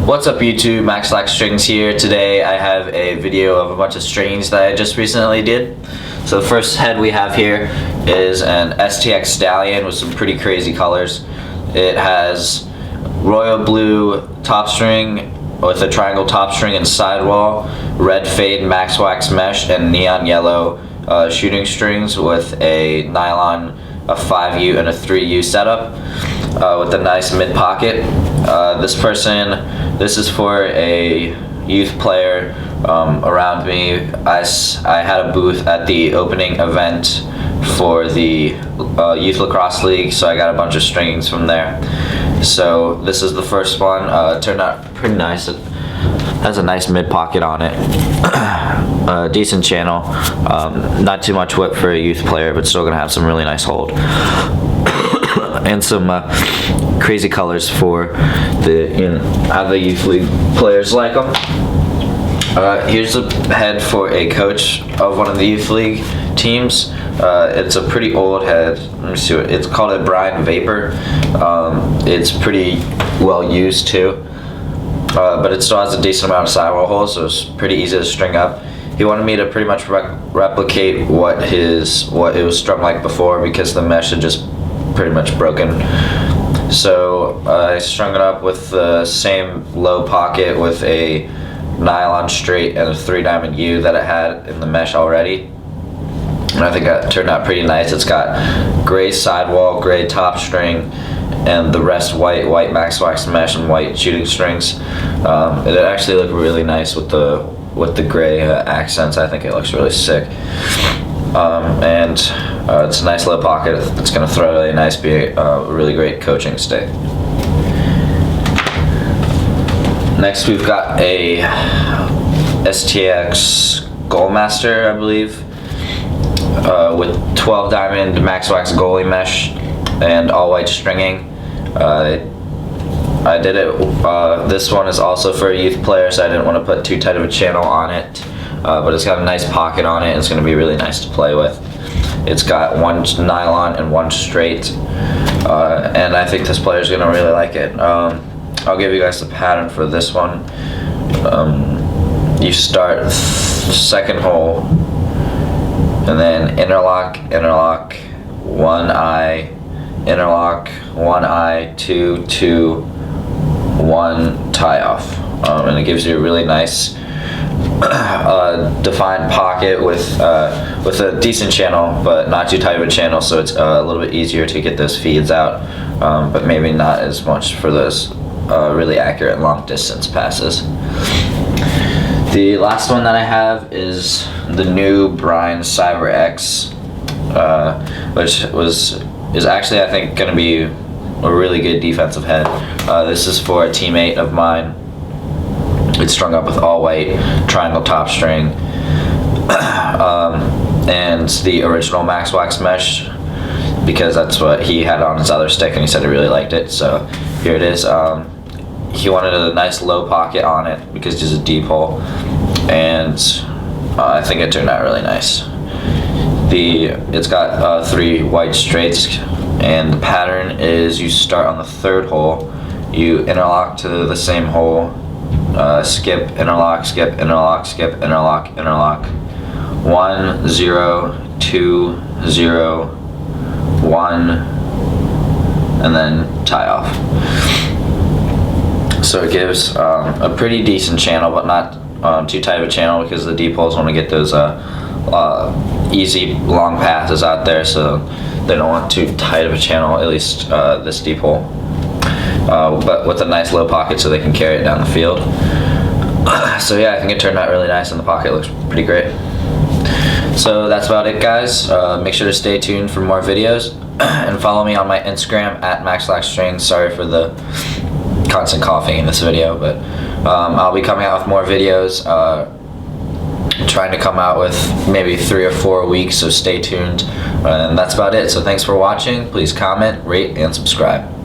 What's up YouTube, MaxLaxStrings here. Today I have a video of a bunch of strings that I just recently did. So the first head we have here is an STX Stallion with some pretty crazy colors. It has royal blue top string with a triangle top string and sidewall, red fade max wax mesh, and neon yellow shooting strings with a nylon, a 5U and a 3U setup with a nice mid pocket. This is for a youth player around me. I had a booth at the opening event for the Youth Lacrosse League, so I got a bunch of stringings from there. So this is the first one. It turned out pretty nice. It has a nice mid pocket on it. Decent channel. Not too much whip for a youth player, but still gonna have some really nice hold. And some crazy colors for the how the youth league players like them. Here's a head for a coach of one of the youth league teams. It's a pretty old head. Let me see what it's called. A Brian Vapor. It's pretty well used too, but it still has a decent amount of sidewall holes, so it's pretty easy to string up. He wanted me to pretty much replicate what it was strung like before, because the mesh had just pretty much broken. So I strung it up with the same low pocket with a nylon straight and a 3-diamond U that it had in the mesh already, and I think that turned out pretty nice. It's got gray sidewall, gray top string, and the rest white max wax mesh and white shooting strings. It actually looked really nice with the gray accents. I think it looks really sick. It's a nice low pocket. It's going to throw really nice, be a really great coaching stick. Next we've got a STX Goalmaster, I believe, with 12 diamond max wax goalie mesh and all white stringing. I did it, this one is also for a youth player, so I didn't want to put too tight of a channel on it, but it's got a nice pocket on it and it's going to be really nice to play with. It's got one nylon and one straight, and I think this player is going to really like it. I'll give you guys the pattern for this one. You start second hole, and then interlock, interlock, 1 eye, interlock, 1 eye, 2, 2, 1, tie off, and it gives you a really nice defined pocket with a decent channel, but not too tight of a channel, so it's a little bit easier to get those feeds out, but maybe not as much for those really accurate long distance passes. The last one that I have is the new Brian Cyber X, which is actually, I think, going to be a really good defensive head. This is for a teammate of mine. It's strung up with all white triangle top string, and the original max wax mesh, because that's what he had on his other stick and he said he really liked it, so here it is. He wanted a nice low pocket on it because it's a deep hole, and I think it turned out really nice. It's got 3 white straights, and the pattern is you start on the 3rd hole, you interlock to the same hole, skip, interlock, skip, interlock, skip, interlock, interlock, 1, 0, 2, 0, 1, and then tie off. So it gives a pretty decent channel, but not too tight of a channel, because the deep holes want to get those easy long passes out there, so they don't want too tight of a channel, at least this deep hole, but with a nice low pocket so they can carry it down the field. So yeah, I think it turned out really nice and the pocket looks pretty great. So that's about it, guys. Make sure to stay tuned for more videos and follow me on my Instagram at MaxLaxStrings. Sorry for the constant coughing in this video, but I'll be coming out with more videos, trying to come out with maybe 3 or 4 a week, so stay tuned. And that's about it. So thanks for watching. Please comment, rate, and subscribe.